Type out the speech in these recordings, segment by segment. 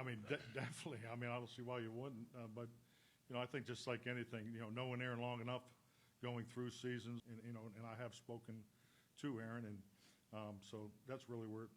I mean, definitely. I mean, I don't see why you wouldn't. But, I think just like anything, knowing Aaron long enough, going through seasons, and I have spoken to Aaron, and so that's really where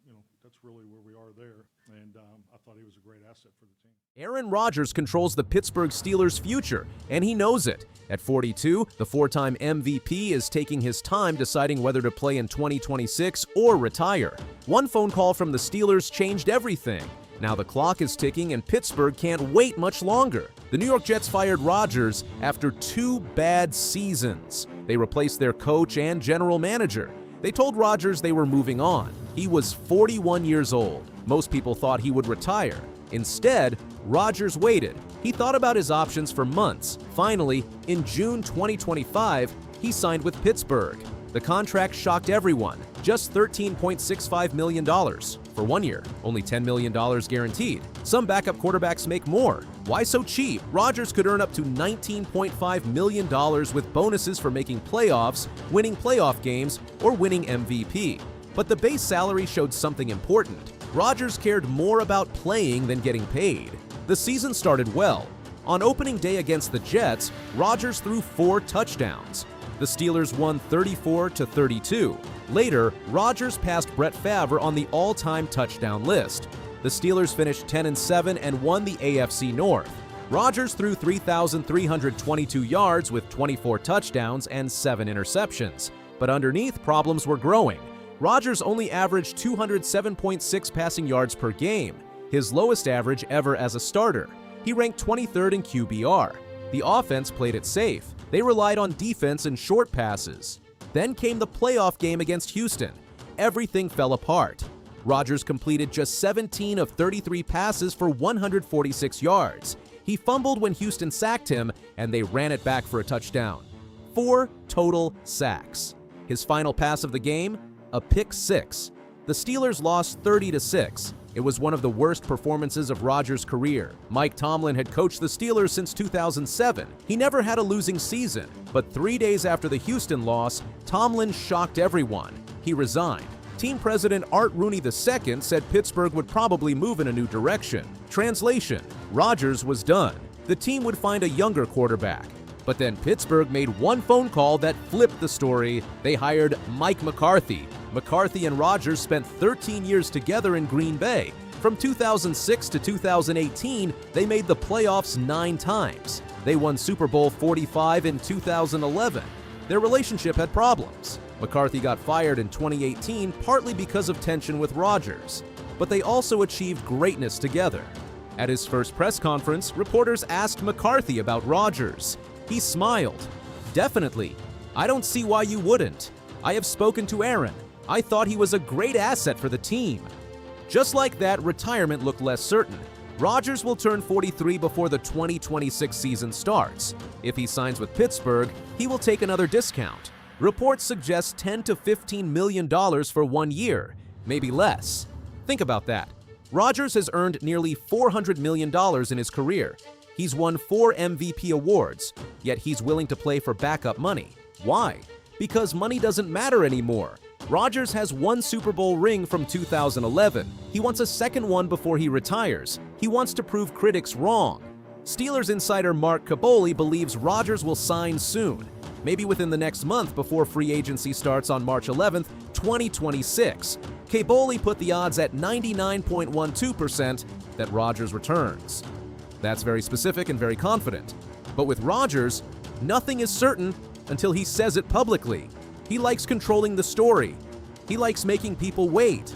we are there. And I thought he was a great asset for the team. Aaron Rodgers controls the Pittsburgh Steelers' future, and he knows it. At 42, the four-time MVP is taking his time deciding whether to play in 2026 or retire. One phone call from the Steelers changed everything. Now the clock is ticking and Pittsburgh can't wait much longer. The New York Jets fired Rodgers after 2 bad seasons. They replaced their coach and general manager. They told Rodgers they were moving on. He was 41 years old. Most people thought he would retire. Instead, Rodgers waited. He thought about his options for months. Finally, in June 2025, he signed with Pittsburgh. The contract shocked everyone. Just $13.65 million for 1 year, only $10 million guaranteed. Some backup quarterbacks make more. Why so cheap? Rodgers could earn up to $19.5 million with bonuses for making playoffs, winning playoff games, or winning MVP. But the base salary showed something important. Rodgers cared more about playing than getting paid. The season started well. On opening day against the Jets, Rodgers threw 4 touchdowns. The Steelers won 34-32. Later, Rodgers passed Brett Favre on the all-time touchdown list. The Steelers finished 10-7 and won the AFC North. Rodgers threw 3,322 yards with 24 touchdowns and 7 interceptions. But underneath, problems were growing. Rodgers only averaged 207.6 passing yards per game, his lowest average ever as a starter. He ranked 23rd in QBR. The offense played it safe. They relied on defense and short passes. Then came the playoff game against Houston. Everything fell apart. Rodgers completed just 17 of 33 passes for 146 yards. He fumbled when Houston sacked him, and they ran it back for a touchdown. 4 total sacks. His final pass of the game? A pick 6. The Steelers lost 30-6. It was one of the worst performances of Rodgers' career. Mike Tomlin had coached the Steelers since 2007. He never had a losing season, but 3 days after the Houston loss, Tomlin shocked everyone. He resigned. Team president Art Rooney II said Pittsburgh would probably move in a new direction. Translation: Rodgers was done. The team would find a younger quarterback. But then Pittsburgh made one phone call that flipped the story. They hired Mike McCarthy. McCarthy and Rodgers spent 13 years together in Green Bay. From 2006 to 2018, they made the playoffs 9 times. They won Super Bowl 45 in 2011. Their relationship had problems. McCarthy got fired in 2018 partly because of tension with Rodgers. But they also achieved greatness together. At his first press conference, reporters asked McCarthy about Rodgers. He smiled. "Definitely. I don't see why you wouldn't. I have spoken to Aaron. I thought he was a great asset for the team." Just like that, retirement looked less certain. Rodgers will turn 43 before the 2026 season starts. If he signs with Pittsburgh, he will take another discount. Reports suggest $10 to $15 million for 1 year, maybe less. Think about that. Rodgers has earned nearly $400 million in his career. He's won 4 MVP awards, yet he's willing to play for backup money. Why? Because money doesn't matter anymore. Rodgers has 1 Super Bowl ring from 2011. He wants a second one before he retires. He wants to prove critics wrong. Steelers insider Mark Kaboly believes Rodgers will sign soon, maybe within the next month before free agency starts on March 11th, 2026. Kaboly put the odds at 99.12% that Rodgers returns. That's very specific and very confident. But with Rodgers, nothing is certain until he says it publicly. He likes controlling the story. He likes making people wait.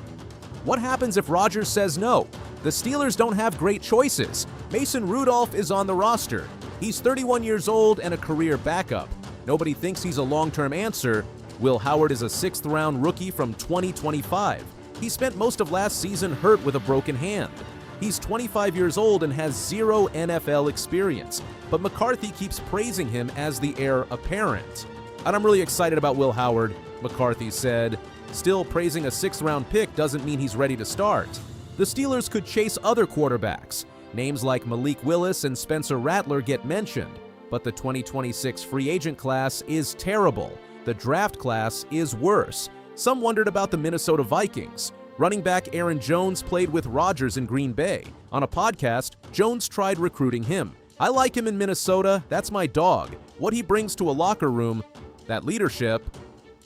What happens if Rodgers says no? The Steelers don't have great choices. Mason Rudolph is on the roster. He's 31 years old and a career backup. Nobody thinks he's a long-term answer. Will Howard is a 6th-round rookie from 2025. He spent most of last season hurt with a broken hand. He's 25 years old and has 0 NFL experience, but McCarthy keeps praising him as the heir apparent. "And I'm really excited about Will Howard," McCarthy said. "Still, praising a 6th-round pick doesn't mean he's ready to start." The Steelers could chase other quarterbacks. Names like Malik Willis and Spencer Rattler get mentioned, but the 2026 free agent class is terrible. The draft class is worse. Some wondered about the Minnesota Vikings. Running back Aaron Jones played with Rodgers in Green Bay. On a podcast, Jones tried recruiting him. I like him in Minnesota, that's my dog. What he brings to a locker room, that leadership,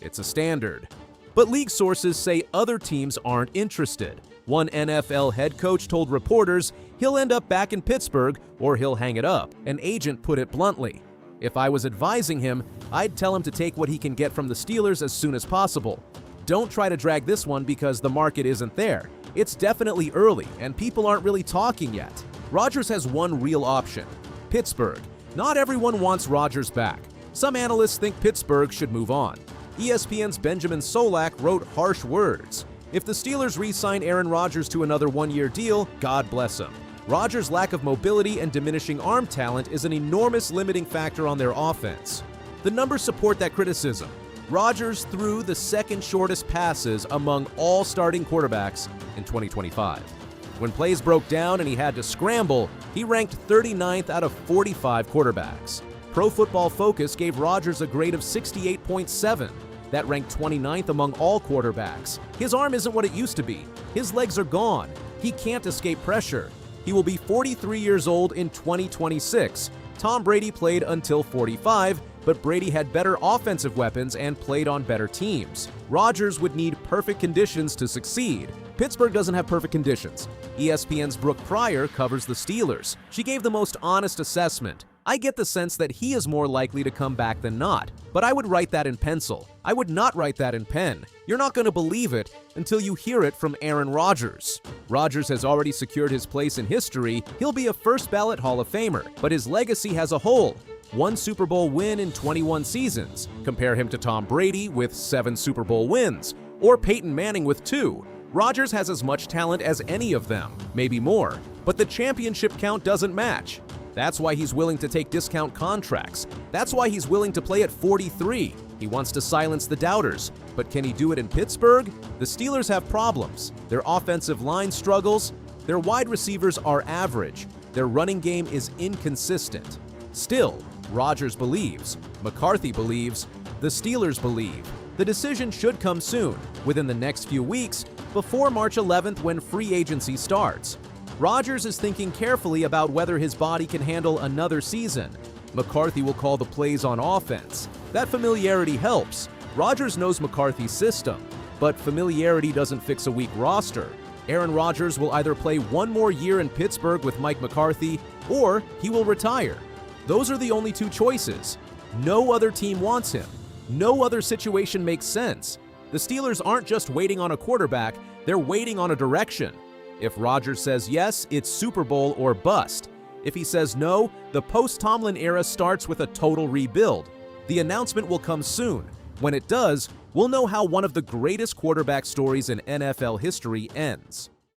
it's a standard. But league sources say other teams aren't interested. One NFL head coach told reporters he'll end up back in Pittsburgh or he'll hang it up. An agent put it bluntly. If I was advising him, I'd tell him to take what he can get from the Steelers as soon as possible. Don't try to drag this one because the market isn't there. It's definitely early and people aren't really talking yet. Rodgers has one real option: Pittsburgh. Not everyone wants Rodgers back. Some analysts think Pittsburgh should move on. ESPN's Benjamin Solak wrote harsh words. If the Steelers re-sign Aaron Rodgers to another one-year deal, God bless him. Rodgers' lack of mobility and diminishing arm talent is an enormous limiting factor on their offense. The numbers support that criticism. Rodgers threw the second shortest passes among all starting quarterbacks in 2025. When plays broke down and he had to scramble, he ranked 39th out of 45 quarterbacks. Pro Football Focus gave Rodgers a grade of 68.7. That ranked 29th among all quarterbacks. His arm isn't what it used to be. His legs are gone. He can't escape pressure. He will be 43 years old in 2026. Tom Brady played until 45, but Brady had better offensive weapons and played on better teams. Rodgers would need perfect conditions to succeed. Pittsburgh doesn't have perfect conditions. ESPN's Brooke Pryor covers the Steelers. She gave the most honest assessment. I get the sense that he is more likely to come back than not, but I would write that in pencil. I would not write that in pen. You're not going to believe it until you hear it from Aaron Rodgers. Rodgers has already secured his place in history. He'll be a first-ballot Hall of Famer, but his legacy has a hole. One Super Bowl win in 21 seasons. Compare him to Tom Brady with 7 Super Bowl wins, or Peyton Manning with 2. Rodgers has as much talent as any of them, maybe more, but the championship count doesn't match. That's why he's willing to take discount contracts. That's why he's willing to play at 43. He wants to silence the doubters. But can he do it in Pittsburgh? The Steelers have problems. Their offensive line struggles. Their wide receivers are average. Their running game is inconsistent. Still, Rodgers believes. McCarthy believes. The Steelers believe. The decision should come soon, within the next few weeks, before March 11th when free agency starts. Rodgers is thinking carefully about whether his body can handle another season. McCarthy will call the plays on offense. That familiarity helps. Rodgers knows McCarthy's system, but familiarity doesn't fix a weak roster. Aaron Rodgers will either play one more year in Pittsburgh with Mike McCarthy, or he will retire. Those are the only two choices. No other team wants him. No other situation makes sense. The Steelers aren't just waiting on a quarterback, they're waiting on a direction. If Rodgers says yes, it's Super Bowl or bust. If he says no, the post-Tomlin era starts with a total rebuild. The announcement will come soon. When it does, we'll know how one of the greatest quarterback stories in NFL history ends.